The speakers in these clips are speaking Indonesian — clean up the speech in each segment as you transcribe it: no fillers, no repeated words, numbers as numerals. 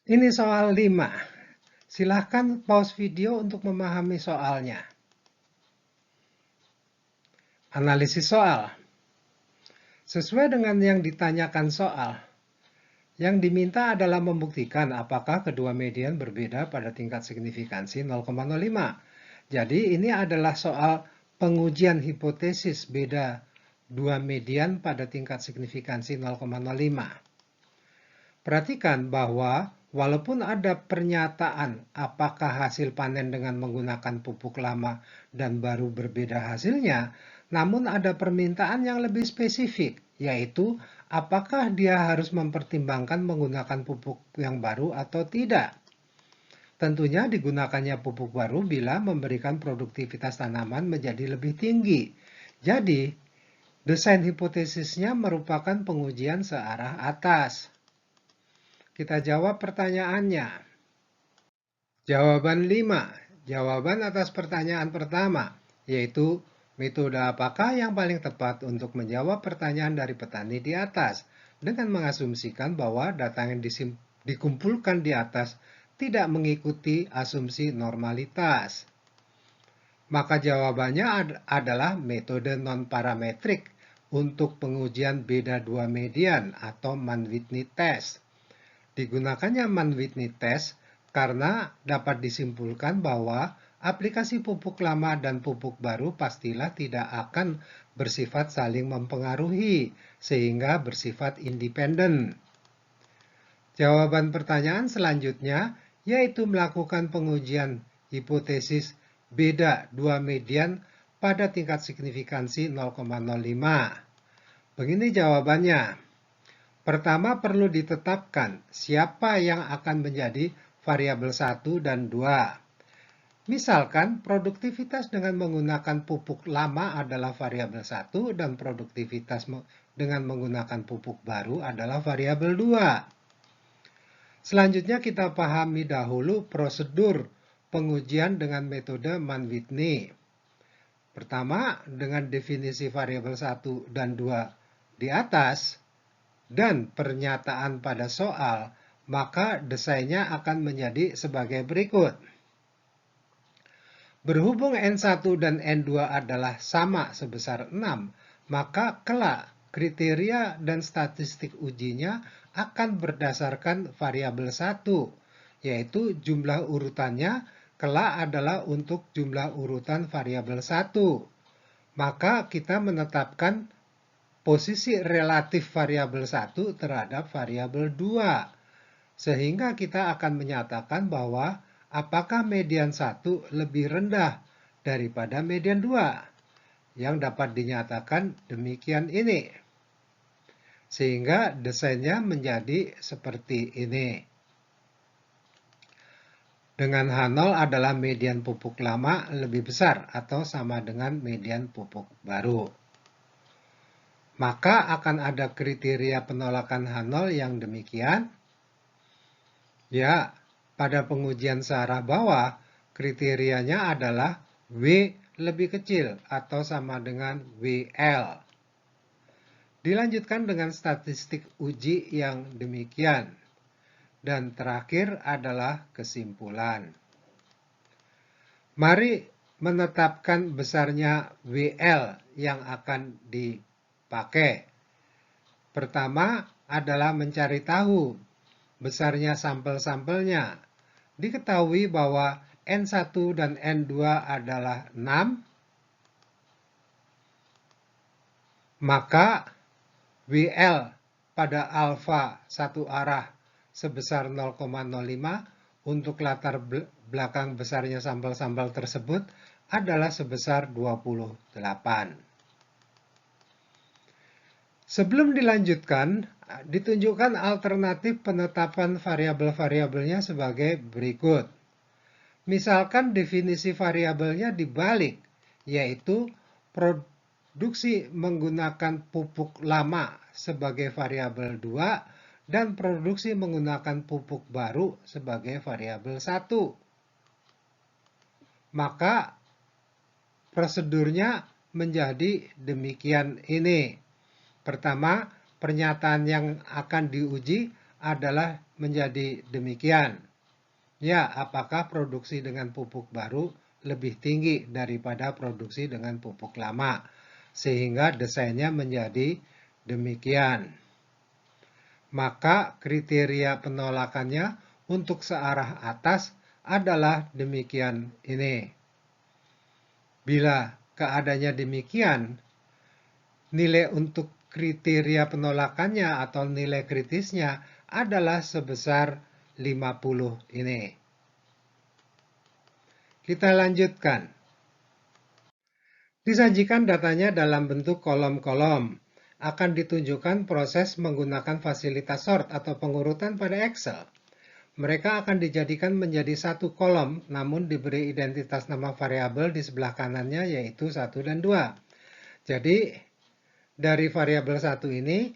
Ini soal 5. Silahkan pause video untuk memahami soalnya. Analisis soal. Sesuai dengan yang ditanyakan soal, yang diminta adalah membuktikan apakah kedua median berbeda pada tingkat signifikansi 0,05. Jadi ini adalah soal pengujian hipotesis beda dua median pada tingkat signifikansi 0,05. Perhatikan bahwa walaupun ada pernyataan apakah hasil panen dengan menggunakan pupuk lama dan baru berbeda hasilnya, namun ada permintaan yang lebih spesifik, yaitu apakah dia harus mempertimbangkan menggunakan pupuk yang baru atau tidak. Tentunya digunakannya pupuk baru bila memberikan produktivitas tanaman menjadi lebih tinggi. Jadi, desain hipotesisnya merupakan pengujian searah atas. Kita jawab pertanyaannya. Jawaban 5. Jawaban atas pertanyaan pertama, yaitu metode apakah yang paling tepat untuk menjawab pertanyaan dari petani di atas, dengan mengasumsikan bahwa data yang dikumpulkan di atas tidak mengikuti asumsi normalitas. Maka jawabannya adalah metode non-parametrik untuk pengujian beda dua median atau Mann-Whitney test. Digunakannya Mann-Whitney test karena dapat disimpulkan bahwa aplikasi pupuk lama dan pupuk baru pastilah tidak akan bersifat saling mempengaruhi, sehingga bersifat independen. Jawaban pertanyaan selanjutnya yaitu melakukan pengujian hipotesis beda dua median pada tingkat signifikansi 0,05. Begini jawabannya. Pertama perlu ditetapkan siapa yang akan menjadi variabel 1 dan 2. Misalkan produktivitas dengan menggunakan pupuk lama adalah variabel 1 dan produktivitas dengan menggunakan pupuk baru adalah variabel 2. Selanjutnya kita pahami dahulu prosedur pengujian dengan metode Mann-Whitney. Pertama, dengan definisi variabel 1 dan 2 di atas, dan pernyataan pada soal, maka desainnya akan menjadi sebagai berikut. Berhubung N1 dan N2 adalah sama sebesar 6, maka kelak kriteria dan statistik ujinya akan berdasarkan variabel 1, yaitu jumlah urutannya kelak adalah untuk jumlah urutan variabel 1. Maka kita menetapkan posisi relatif variabel 1 terhadap variabel 2. Sehingga kita akan menyatakan bahwa apakah median 1 lebih rendah daripada median 2. Yang dapat dinyatakan demikian ini. Sehingga desainnya menjadi seperti ini. Dengan H0 adalah median pupuk lama lebih besar atau sama dengan median pupuk baru. Maka akan ada kriteria penolakan H0 yang demikian. Ya, pada pengujian searah bawah, kriterianya adalah W lebih kecil atau sama dengan WL. Dilanjutkan dengan statistik uji yang demikian. Dan terakhir adalah kesimpulan. Mari menetapkan besarnya WL yang akan dipakai. Pertama adalah mencari tahu besarnya sampel-sampelnya. Diketahui bahwa N1 dan N2 adalah 6, maka WL pada alfa satu arah sebesar 0,05 untuk latar belakang besarnya sampel-sampel tersebut adalah sebesar 28. Sebelum dilanjutkan, ditunjukkan alternatif penetapan variabel-variabelnya sebagai berikut. Misalkan definisi variabelnya dibalik, yaitu produksi menggunakan pupuk lama sebagai variabel 2 dan produksi menggunakan pupuk baru sebagai variabel 1. Maka prosedurnya menjadi demikian ini. Pertama, pernyataan yang akan diuji adalah menjadi demikian. Ya, apakah produksi dengan pupuk baru lebih tinggi daripada produksi dengan pupuk lama, sehingga desainnya menjadi demikian. Maka kriteria penolakannya untuk searah atas adalah demikian ini. Bila keadaannya demikian, nilai untuk kriteria penolakannya atau nilai kritisnya adalah sebesar 50 ini. Kita lanjutkan. Disajikan datanya dalam bentuk kolom-kolom. Akan ditunjukkan proses menggunakan fasilitas sort atau pengurutan pada Excel. Mereka akan dijadikan menjadi satu kolom, namun diberi identitas nama variabel di sebelah kanannya, yaitu 1 dan 2. Jadi, dari variabel 1 ini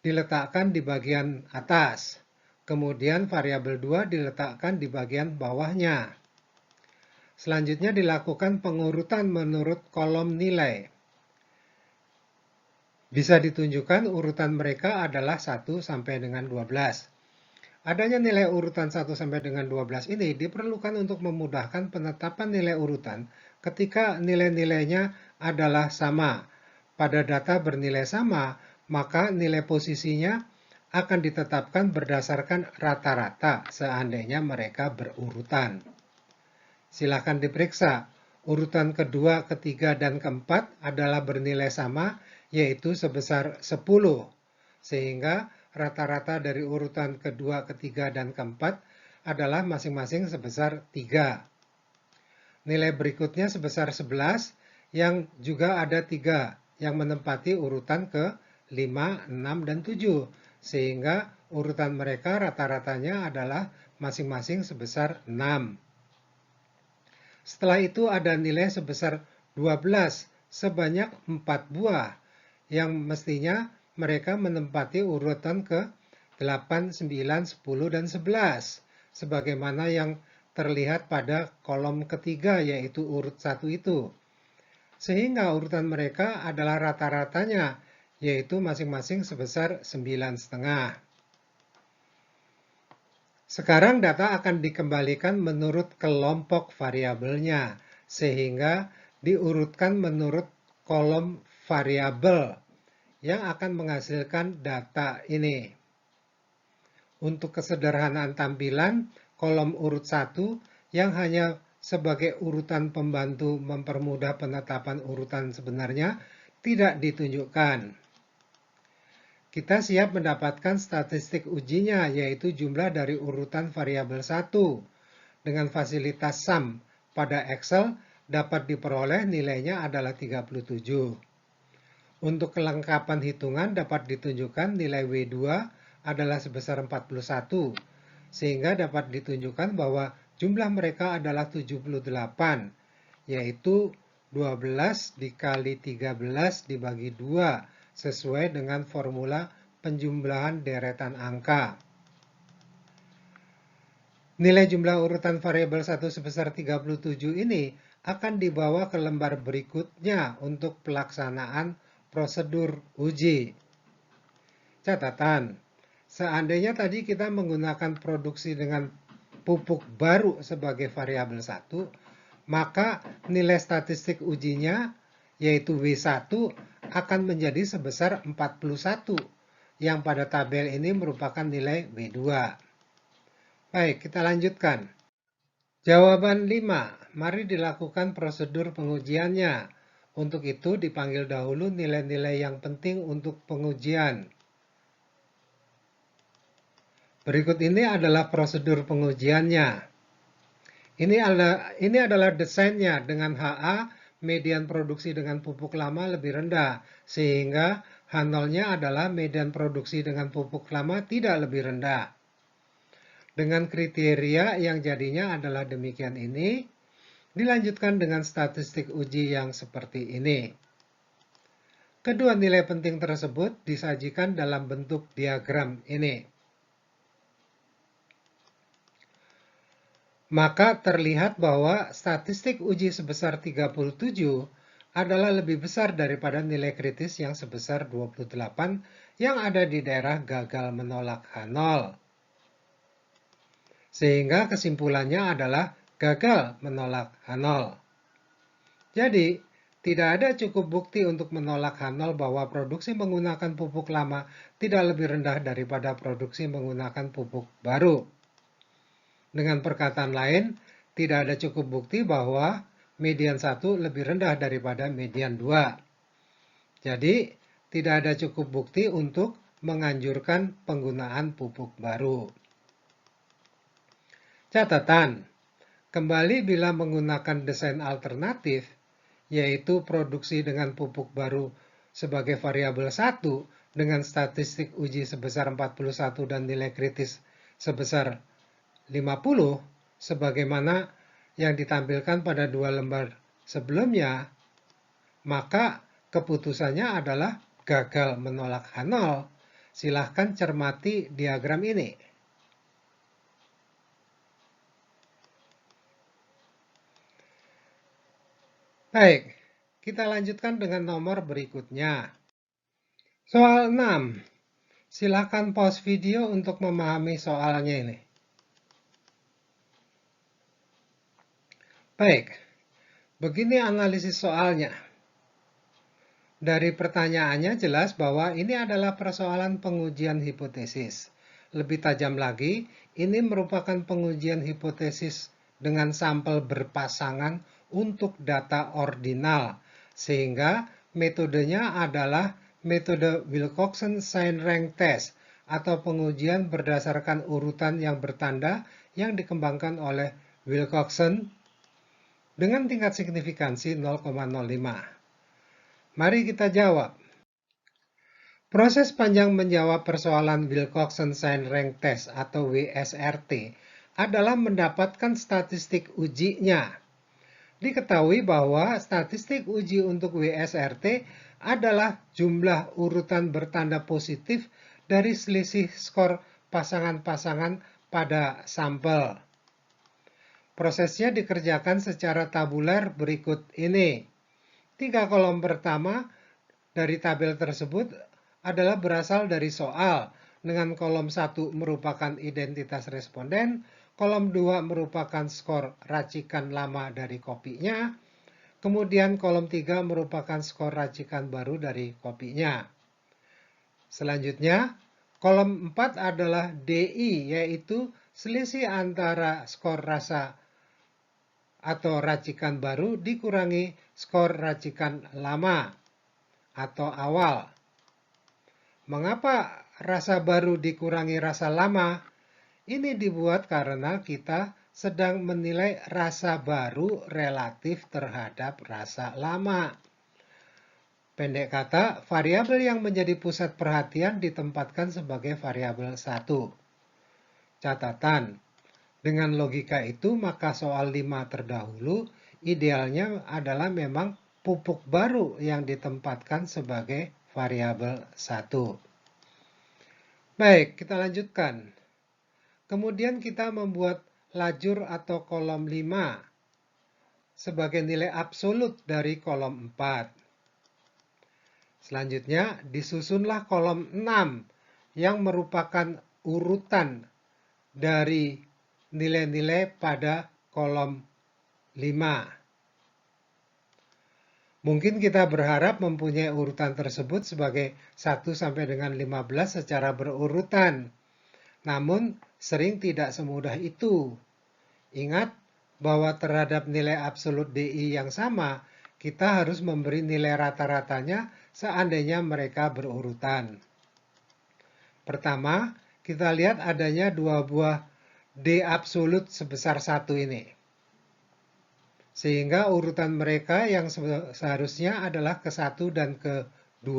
diletakkan di bagian atas. Kemudian variabel 2 diletakkan di bagian bawahnya. Selanjutnya dilakukan pengurutan menurut kolom nilai. Bisa ditunjukkan urutan mereka adalah 1 sampai dengan 12. Adanya nilai urutan 1 sampai dengan 12 ini diperlukan untuk memudahkan penetapan nilai urutan ketika nilai-nilainya adalah sama. Pada data bernilai sama, maka nilai posisinya akan ditetapkan berdasarkan rata-rata seandainya mereka berurutan. Silakan diperiksa. Urutan kedua, ketiga, dan keempat adalah bernilai sama, yaitu sebesar 10. Sehingga rata-rata dari urutan kedua, ketiga, dan keempat adalah masing-masing sebesar 3. Nilai berikutnya sebesar 11, yang juga ada 3, yang menempati urutan ke 5, 6, dan 7. Sehingga urutan mereka rata-ratanya adalah masing-masing sebesar 6. Setelah itu ada nilai sebesar 12 sebanyak 4 buah yang mestinya mereka menempati urutan ke 8, 9, 10, dan 11 sebagaimana yang terlihat pada kolom ketiga yaitu urut 1 itu. Sehingga urutan mereka adalah rata-ratanya yaitu masing-masing sebesar 9,5. Sekarang data akan dikembalikan menurut kelompok variabelnya, sehingga diurutkan menurut kolom variabel yang akan menghasilkan data ini. Untuk kesederhanaan tampilan, kolom urut 1 yang hanya sebagai urutan pembantu mempermudah penetapan urutan sebenarnya tidak ditunjukkan. Kita siap mendapatkan statistik ujinya, yaitu jumlah dari urutan variabel 1. Dengan fasilitas sum pada Excel dapat diperoleh nilainya adalah 37. Untuk kelengkapan hitungan dapat ditunjukkan nilai W2 adalah sebesar 41, sehingga dapat ditunjukkan bahwa jumlah mereka adalah 78, yaitu 12 dikali 13 dibagi 2, sesuai dengan formula penjumlahan deretan angka. Nilai jumlah urutan variabel 1 sebesar 37 ini akan dibawa ke lembar berikutnya untuk pelaksanaan prosedur uji. Catatan, seandainya tadi kita menggunakan produksi dengan pupuk baru sebagai variabel 1, maka nilai statistik ujinya yaitu W1 akan menjadi sebesar 41, yang pada tabel ini merupakan nilai W2. Baik, kita lanjutkan. Jawaban 5. Mari dilakukan prosedur pengujiannya. Untuk itu dipanggil dahulu nilai-nilai yang penting untuk pengujian. Berikut ini adalah prosedur pengujiannya. Ini adalah desainnya dengan HA median produksi dengan pupuk lama lebih rendah, sehingga H0-nya adalah median produksi dengan pupuk lama tidak lebih rendah. Dengan kriteria yang jadinya adalah demikian ini, dilanjutkan dengan statistik uji yang seperti ini. Kedua nilai penting tersebut disajikan dalam bentuk diagram ini. Maka terlihat bahwa statistik uji sebesar 37 adalah lebih besar daripada nilai kritis yang sebesar 28 yang ada di daerah gagal menolak H0. Sehingga kesimpulannya adalah gagal menolak H0. Jadi, tidak ada cukup bukti untuk menolak H0 bahwa produksi menggunakan pupuk lama tidak lebih rendah daripada produksi menggunakan pupuk baru. Dengan perkataan lain, tidak ada cukup bukti bahwa median 1 lebih rendah daripada median 2. Jadi, tidak ada cukup bukti untuk menganjurkan penggunaan pupuk baru. Catatan, kembali bila menggunakan desain alternatif, yaitu produksi dengan pupuk baru sebagai variabel 1 dengan statistik uji sebesar 41 dan nilai kritis sebesar 50, sebagaimana yang ditampilkan pada 2 lembar sebelumnya, maka keputusannya adalah gagal menolak H0. Silahkan cermati diagram ini. Baik, kita lanjutkan dengan nomor berikutnya. Soal 6. Silakan pause video untuk memahami soalnya ini. Baik, begini analisis soalnya. Dari pertanyaannya jelas bahwa ini adalah persoalan pengujian hipotesis. Lebih tajam lagi, ini merupakan pengujian hipotesis dengan sampel berpasangan untuk data ordinal, sehingga metodenya adalah metode Wilcoxon-Sainz-Rank test atau pengujian berdasarkan urutan yang bertanda yang dikembangkan oleh Wilcoxon dengan tingkat signifikansi 0,05. Mari kita jawab. Proses panjang menjawab persoalan Wilcoxon-Sainz-Rank test atau WSRT adalah mendapatkan statistik ujinya. Diketahui bahwa statistik uji untuk WSRT adalah jumlah urutan bertanda positif dari selisih skor pasangan-pasangan pada sampel. Prosesnya dikerjakan secara tabular berikut ini. 3 kolom pertama dari tabel tersebut adalah berasal dari soal, dengan kolom 1 merupakan identitas responden, kolom 2 merupakan skor racikan lama dari kopinya, kemudian kolom 3 merupakan skor racikan baru dari kopinya. Selanjutnya, kolom 4 adalah DI, yaitu selisih antara skor rasa atau racikan baru dikurangi skor racikan lama atau awal. Mengapa rasa baru dikurangi rasa lama? Ini dibuat karena kita sedang menilai rasa baru relatif terhadap rasa lama. Pendek kata, variabel yang menjadi pusat perhatian ditempatkan sebagai variabel 1. Catatan, dengan logika itu maka soal 5 terdahulu idealnya adalah memang pupuk baru yang ditempatkan sebagai variabel 1. Baik, kita lanjutkan. Kemudian kita membuat lajur atau kolom 5 sebagai nilai absolut dari kolom 4. Selanjutnya disusunlah kolom 6 yang merupakan urutan dari nilai-nilai pada kolom 5. Mungkin kita berharap mempunyai urutan tersebut sebagai 1 sampai dengan 15 secara berurutan. Namun, sering tidak semudah itu. Ingat bahwa terhadap nilai absolut DI yang sama, kita harus memberi nilai rata-ratanya seandainya mereka berurutan. Pertama, kita lihat adanya 2 buah D absolut sebesar 1 ini. Sehingga urutan mereka yang seharusnya adalah ke-1 dan ke-2,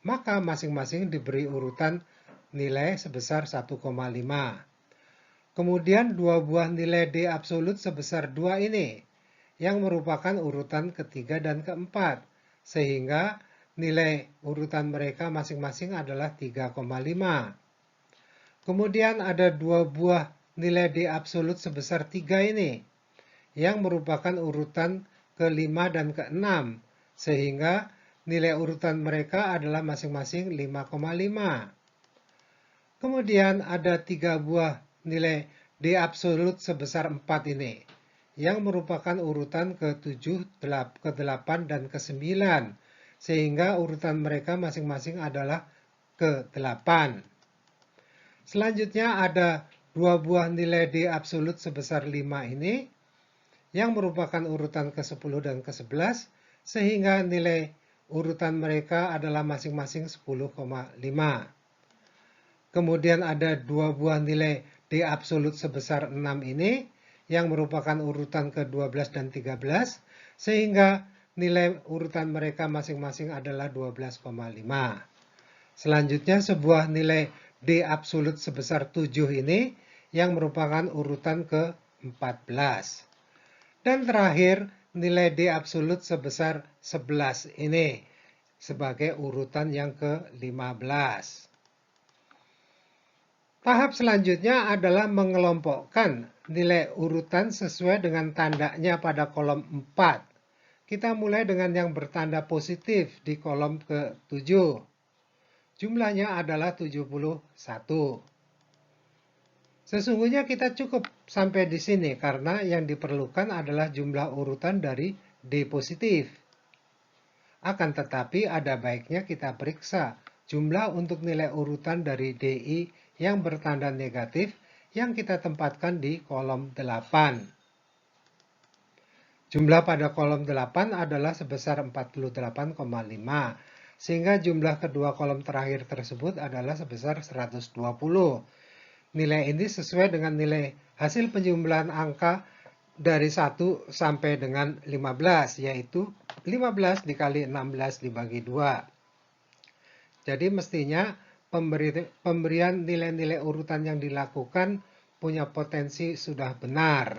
maka masing-masing diberi urutan nilai sebesar 1,5. Kemudian 2 buah nilai D absolut sebesar 2 ini, yang merupakan urutan ketiga dan keempat, sehingga nilai urutan mereka masing-masing adalah 3,5. Kemudian ada 2 buah nilai D absolut sebesar 3 ini, yang merupakan urutan ke-5 dan ke-6, sehingga nilai urutan mereka adalah masing-masing 5,5. Kemudian ada 3 buah nilai D absolut sebesar 4 ini, yang merupakan urutan ke-7, ke-8, dan ke-9, sehingga urutan mereka masing-masing adalah ke-8. Selanjutnya ada 2 buah nilai D absolut sebesar 5 ini, yang merupakan urutan ke-10 dan ke-11, sehingga nilai urutan mereka adalah masing-masing 10,5. Kemudian ada 2 buah nilai D absolut sebesar 6 ini, yang merupakan urutan ke-12 dan 13, sehingga nilai urutan mereka masing-masing adalah 12,5. Selanjutnya sebuah nilai D absolut sebesar 7 ini, yang merupakan urutan ke-14. Dan terakhir, nilai D absolut sebesar 11 ini, sebagai urutan yang ke-15. Tahap selanjutnya adalah mengelompokkan nilai urutan sesuai dengan tandanya pada kolom 4. Kita mulai dengan yang bertanda positif di kolom ke-7. Jumlahnya adalah 71. Sesungguhnya kita cukup sampai di sini karena yang diperlukan adalah jumlah urutan dari D positif. Akan tetapi ada baiknya kita periksa jumlah untuk nilai urutan dari DI yang bertanda negatif yang kita tempatkan di kolom 8. Jumlah pada kolom 8 adalah sebesar 48,5, sehingga jumlah kedua kolom terakhir tersebut adalah sebesar 120. Nilai ini sesuai dengan nilai hasil penjumlahan angka dari 1 sampai dengan 15, yaitu 15 dikali 16 dibagi 2. Jadi mestinya pemberian nilai-nilai urutan yang dilakukan punya potensi sudah benar.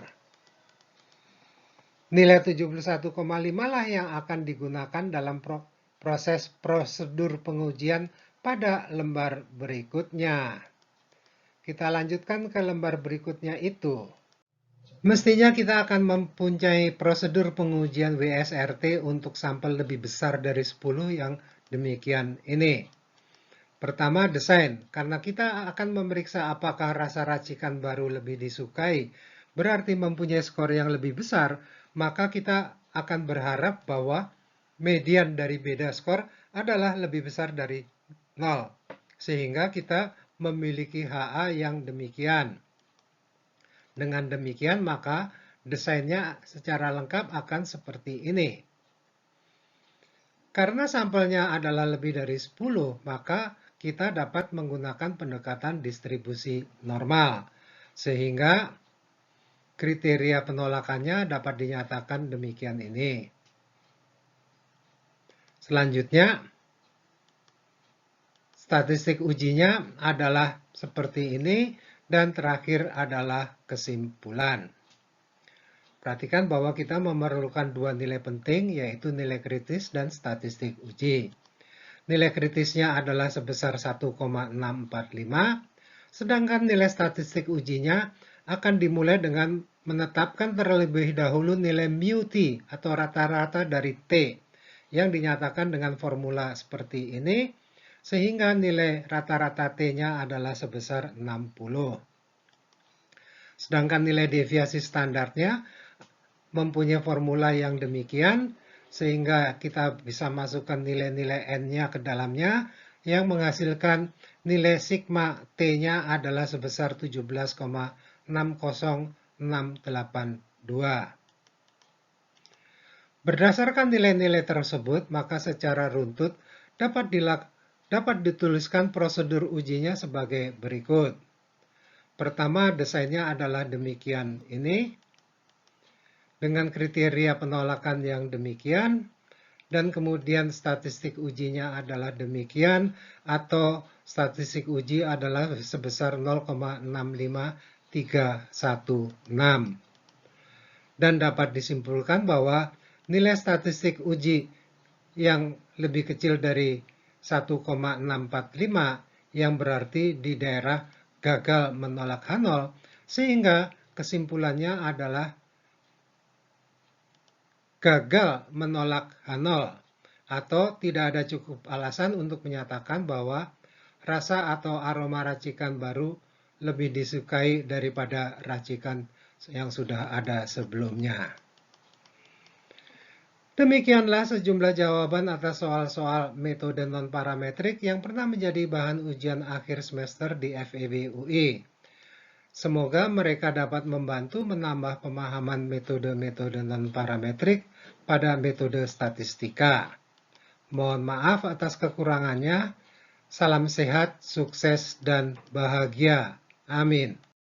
Nilai 71,5 lah yang akan digunakan dalam proses prosedur pengujian pada lembar berikutnya. Kita lanjutkan ke lembar berikutnya itu. Mestinya kita akan mempunyai prosedur pengujian WSRT untuk sampel lebih besar dari 10 yang demikian ini. Pertama, desain. Karena kita akan memeriksa apakah rasa racikan baru lebih disukai, berarti mempunyai skor yang lebih besar, maka kita akan berharap bahwa median dari beda skor adalah lebih besar dari 0. Sehingga kita memiliki HA yang demikian. Dengan demikian, maka desainnya secara lengkap akan seperti ini. Karena sampelnya adalah lebih dari 10, maka kita dapat menggunakan pendekatan distribusi normal, sehingga kriteria penolakannya dapat dinyatakan demikian ini. Selanjutnya, statistik ujinya adalah seperti ini, dan terakhir adalah kesimpulan. Perhatikan bahwa kita memerlukan 2 nilai penting, yaitu nilai kritis dan statistik uji. Nilai kritisnya adalah sebesar 1,645, sedangkan nilai statistik ujinya akan dimulai dengan menetapkan terlebih dahulu nilai mu T atau rata-rata dari T yang dinyatakan dengan formula seperti ini, sehingga nilai rata-rata T-nya adalah sebesar 60. Sedangkan nilai deviasi standarnya mempunyai formula yang demikian, sehingga kita bisa masukkan nilai-nilai N-nya ke dalamnya, yang menghasilkan nilai sigma T-nya adalah sebesar 17,60682. Berdasarkan nilai-nilai tersebut, maka secara runtut dapat dituliskan prosedur ujinya sebagai berikut. Pertama, desainnya adalah demikian ini, dengan kriteria penolakan yang demikian, dan kemudian statistik ujinya adalah demikian, atau statistik uji adalah sebesar 0,65316. Dan dapat disimpulkan bahwa nilai statistik uji yang lebih kecil dari 1,645 yang berarti di daerah gagal menolak H0, sehingga kesimpulannya adalah gagal menolak H0 atau tidak ada cukup alasan untuk menyatakan bahwa rasa atau aroma racikan baru lebih disukai daripada racikan yang sudah ada sebelumnya. Demikianlah sejumlah jawaban atas soal-soal metode non-parametrik yang pernah menjadi bahan ujian akhir semester di FEB UI. Semoga mereka dapat membantu menambah pemahaman metode-metode non-parametrik pada metode statistika. Mohon maaf atas kekurangannya. Salam sehat, sukses, dan bahagia. Amin.